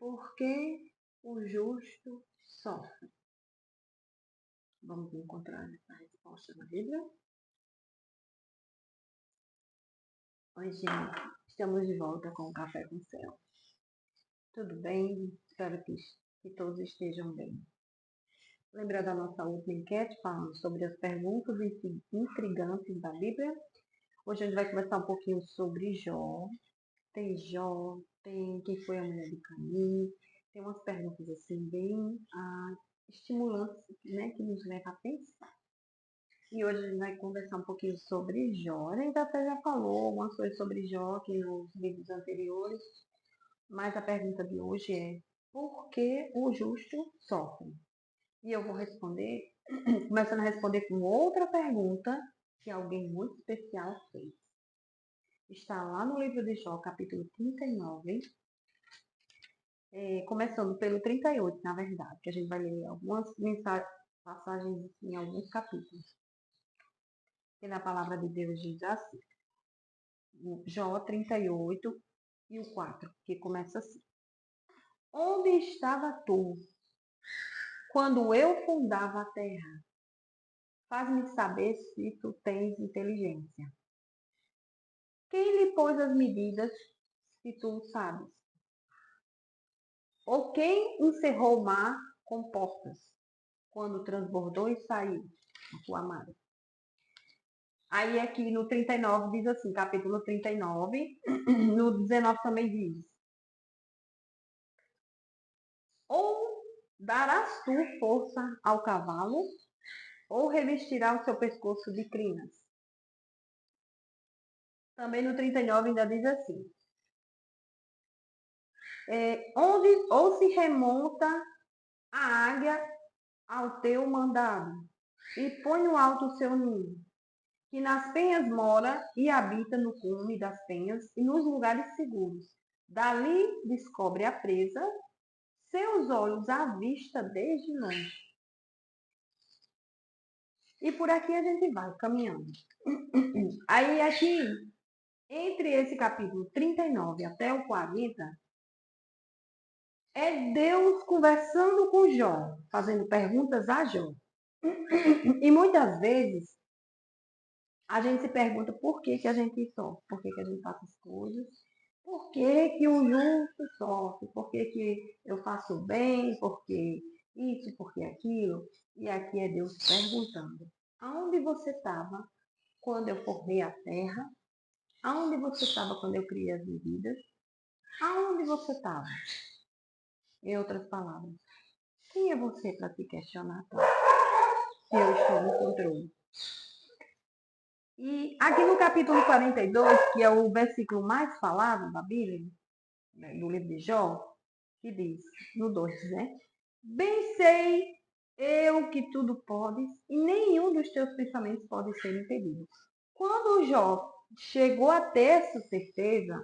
Por que o justo sofre? Vamos encontrar essa resposta na Bíblia? Oi, gente. Estamos de volta com o Café com Céu. Tudo bem? Espero que todos estejam bem. Lembra da nossa última enquete falando sobre as perguntas intrigantes da Bíblia? Hoje a gente vai conversar um pouquinho sobre Jó. Tem Jó, tem quem foi a mulher de Caim. Tem umas perguntas assim bem estimulantes, né, que nos leva a pensar. E hoje a gente vai conversar um pouquinho sobre Jó. A gente até já falou algumas coisas sobre Jó aqui nos vídeos anteriores, mas a pergunta de hoje é: por que o justo sofre? E eu vou responder, começando a responder com outra pergunta que alguém muito especial fez. Está lá no livro de Jó, capítulo 39, começando pelo 38, na verdade, que a gente vai ler algumas passagens em alguns capítulos. E na palavra de Deus diz assim, Jó 38 e o 4, que começa assim. Onde estava tu quando eu fundava a terra? Faz-me saber se tu tens inteligência. Quem lhe pôs as medidas, se tu sabes? Ou quem encerrou o mar com portas, quando transbordou e saiu a tua mar? Aí aqui no 39 diz assim, capítulo 39, no 19 também diz. Ou darás tu força ao cavalo, ou revestirá o seu pescoço de crinas. Também no 39 ainda diz assim. Ou se remonta a águia ao teu mandado, e põe no alto o seu ninho, que nas penhas mora e habita no cume das penhas e nos lugares seguros. Dali descobre a presa, seus olhos à vista desde longe. E por aqui a gente vai caminhando. Aí aqui, entre esse capítulo 39 até o 40, é Deus conversando com Jó, fazendo perguntas a Jó. E muitas vezes a gente se pergunta por que a gente sofre, por que a gente faz as coisas, por que o justo sofre, por que eu faço bem, por que isso, por que aquilo. E aqui é Deus perguntando, aonde você estava quando eu formei a terra? Aonde você estava quando eu criei as medidas? Aonde você estava? Em outras palavras, quem é você para se questionar tanto? Se eu estou no controle. E aqui no capítulo 42, que é o versículo mais falado da Bíblia, do livro de Jó, que diz, no 2, né? Bem sei eu que tudo podes e nenhum dos teus pensamentos pode ser impedido. Quando Jó chegou a ter essa certeza,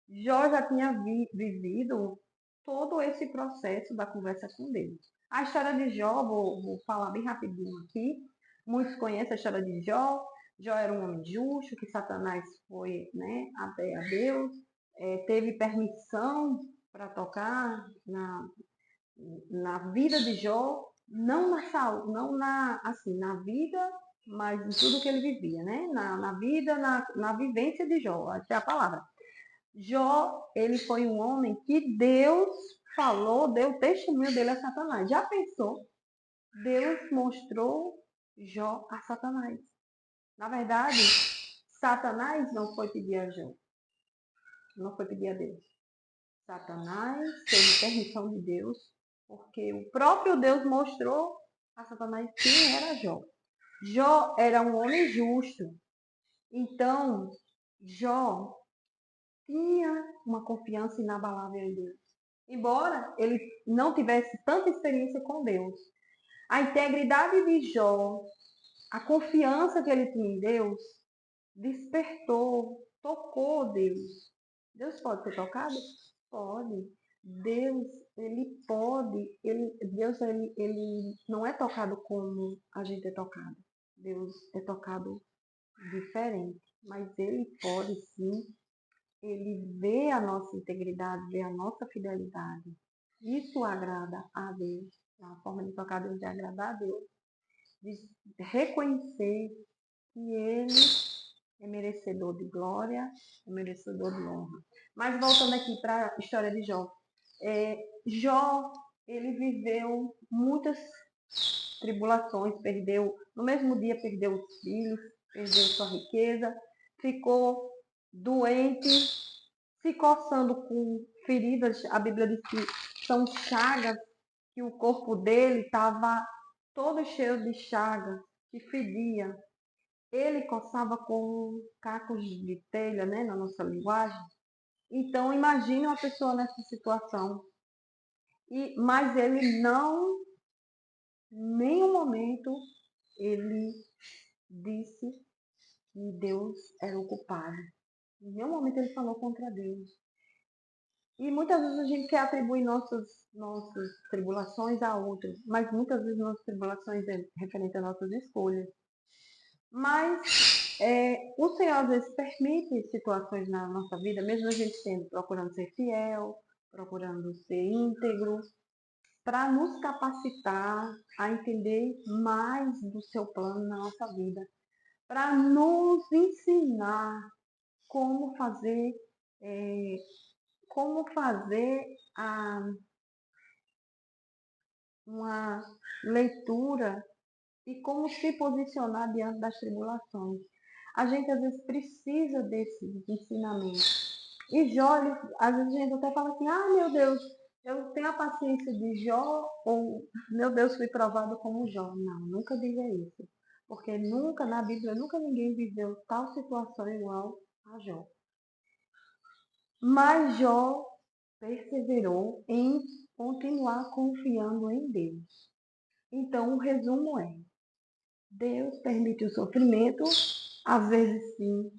Jó já tinha vivido todo esse processo da conversa com Deus. A história de Jó, vou falar bem rapidinho aqui. Muitos conhecem a história de Jó. Jó era um homem justo, que Satanás foi, né, até a Deus, teve permissão para tocar na vida de Jó, não na saúde, não assim, na vida, mas em tudo que ele vivia, né? Na vida, na vivência de Jó, essa é a palavra. Jó, ele foi um homem que Deus falou, deu testemunho dele a Satanás. Já pensou? Deus mostrou Jó a Satanás. Na verdade, Satanás não foi pedir a Jó. Não foi pedir a Deus. Satanás teve permissão de Deus, porque o próprio Deus mostrou a Satanás quem era Jó. Jó era um homem justo. Então, Jó tinha uma confiança inabalável em Deus. Embora ele não tivesse tanta experiência com Deus, a integridade de Jó, a confiança que ele tinha em Deus, despertou, tocou Deus. Deus pode ser tocado? Pode. Deus, ele pode. Deus, ele não é tocado como a gente é tocado. Deus é tocado diferente. Mas ele pode sim. Ele vê a nossa integridade, vê a nossa fidelidade. Isso agrada a Deus. A forma de tocar a Deus é agradar a Deus. De reconhecer que Ele é merecedor de glória, é merecedor de honra. Mas voltando aqui para a história de Jó. Jó, ele viveu muitas tribulações, no mesmo dia perdeu os filhos, perdeu sua riqueza, ficou doente, se coçando com feridas. A Bíblia diz que são chagas, que o corpo dele estava todo cheio de chagas, que fedia. Ele coçava com cacos de telha, né, na nossa linguagem. Então, imagine uma pessoa nessa situação. Mas ele não, em nenhum momento, ele disse que Deus era o culpado. Em nenhum momento ele falou contra Deus. E muitas vezes a gente quer atribuir nossas tribulações a outros, mas muitas vezes nossas tribulações é referente às nossas escolhas. Mas o Senhor às vezes permite situações na nossa vida, mesmo a gente procurando ser fiel, procurando ser íntegro, para nos capacitar a entender mais do seu plano na nossa vida, para nos ensinar como fazer, uma leitura e como se posicionar diante das tribulações. A gente às vezes precisa desses ensinamentos. E Jó, às vezes a gente até fala assim, meu Deus, eu tenho a paciência de Jó, ou meu Deus, fui provado como Jó. Não, nunca diga isso. Porque nunca, na Bíblia, nunca ninguém viveu tal situação igual a Jó. Mas Jó perseverou em continuar confiando em Deus. Então, o resumo é, Deus permite o sofrimento, às vezes sim,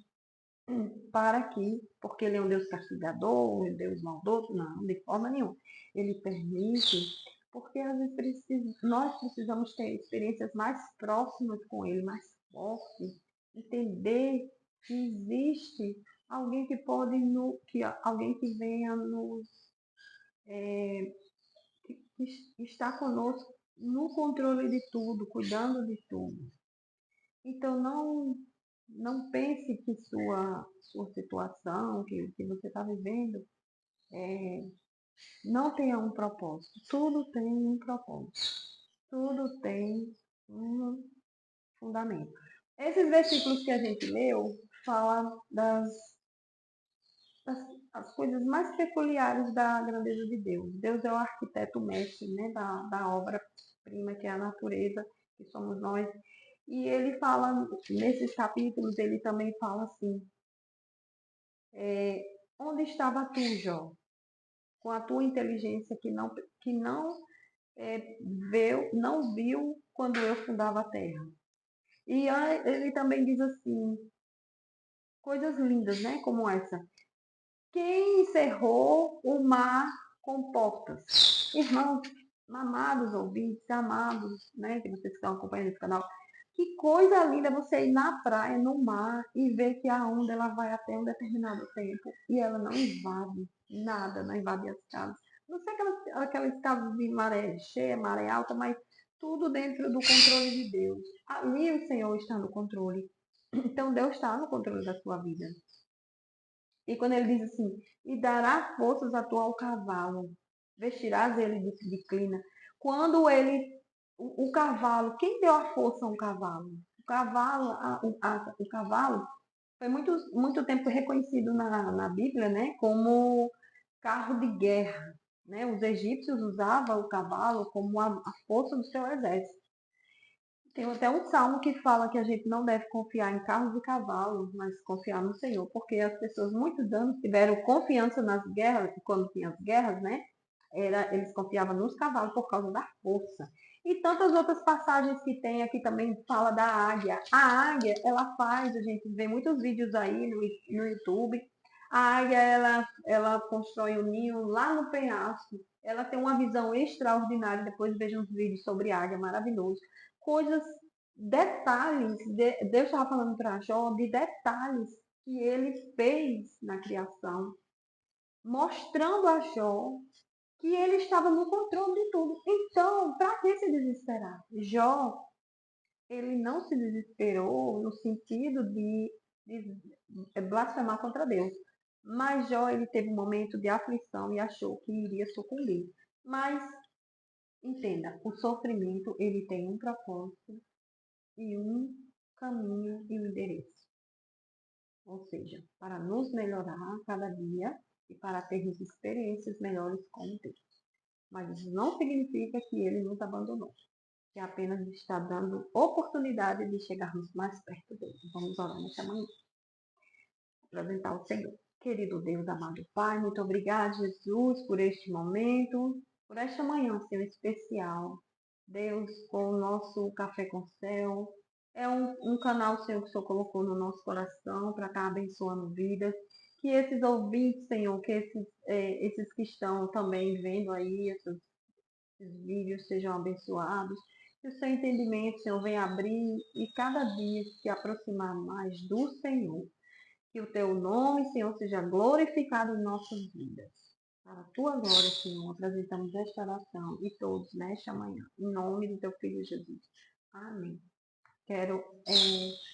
para que, porque Ele é um Deus castigador, um Deus maldoso, não, de forma nenhuma. Ele permite, porque às vezes nós precisamos ter experiências mais próximas com Ele, mais fortes, entender que existe alguém que pode, alguém que venha nos, que está conosco no controle de tudo, cuidando de tudo. Então, não pense que sua situação, que você está vivendo, não tenha um propósito. Tudo tem um propósito. Tudo tem um fundamento. Esses versículos que a gente leu falam das coisas mais peculiares da grandeza de Deus. Deus é o arquiteto mestre, né, da obra-prima, que é a natureza, que somos nós. E ele fala, nesses capítulos, ele também fala assim, onde estava tu, Jó? Com a tua inteligência não viu quando eu fundava a terra. E ele também diz assim, coisas lindas, né, como essa. Quem encerrou o mar com portas? Irmãos, amados ouvintes, amados, né, que vocês estão acompanhando esse canal, que coisa linda você ir na praia, no mar, e ver que a onda ela vai até um determinado tempo e ela não invade nada, não invade as casas. Não sei aquelas casas de maré cheia, maré alta, mas tudo dentro do controle de Deus. Ali o Senhor está no controle. Então Deus está no controle da sua vida. E quando ele diz assim, e dará forças a tu ao cavalo, vestirás ele de crina. Quando o cavalo, quem deu a força a um cavalo? O cavalo foi muito tempo reconhecido na Bíblia, né, como carro de guerra. Né? Os egípcios usavam o cavalo como a força do seu exército. Tem até um salmo que fala que a gente não deve confiar em carros e cavalos, mas confiar no Senhor, porque as pessoas muitos anos tiveram confiança nas guerras, quando tinha as guerras, né? Eles confiavam nos cavalos por causa da força. E tantas outras passagens que tem aqui também fala da águia. A águia, ela faz, a gente vê muitos vídeos aí no YouTube. A águia, ela constrói um ninho lá no penhasco. Ela tem uma visão extraordinária. Depois veja uns vídeos sobre águia, maravilhoso. Coisas, detalhes, Deus estava falando para Jó de detalhes que ele fez na criação, mostrando a Jó que ele estava no controle de tudo. Então, para que se desesperar? Jó, ele não se desesperou no sentido de blasfemar contra Deus. Mas Jó, ele teve um momento de aflição e achou que iria sucumbir. Mas, entenda, o sofrimento, ele tem um propósito e um caminho e um endereço. Ou seja, para nos melhorar a cada dia e para termos experiências melhores com Deus. Mas isso não significa que ele nos abandonou, que apenas está dando oportunidade de chegarmos mais perto dele. Vamos orar nessa manhã, apresentar ao Senhor. Querido Deus, amado Pai, muito obrigado, Jesus, por este momento, por esta manhã, Senhor, especial. Deus, com o nosso Café com Céu, é um canal, Senhor, que o Senhor colocou no nosso coração para estar abençoando vidas. Que esses ouvintes, Senhor, que esses que estão também vendo aí esses vídeos sejam abençoados. Que o seu entendimento, Senhor, venha abrir e cada dia se aproximar mais do Senhor. Que o teu nome, Senhor, seja glorificado em nossas vidas. Para a tua glória, Senhor, apresentamos esta oração e todos nesta manhã. Em nome do teu Filho Jesus. Amém. Quero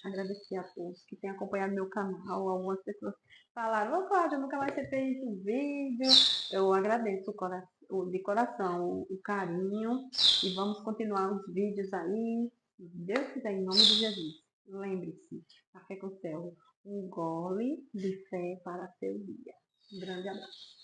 agradecer a todos que têm acompanhado meu canal. Algumas pessoas falaram, ô Cláudia, nunca mais você fez um vídeo. Eu agradeço de coração o carinho e vamos continuar os vídeos aí. Se Deus quiser, em nome de Jesus. Lembre-se, Café com Céu, um gole de fé para seu dia. Um grande abraço.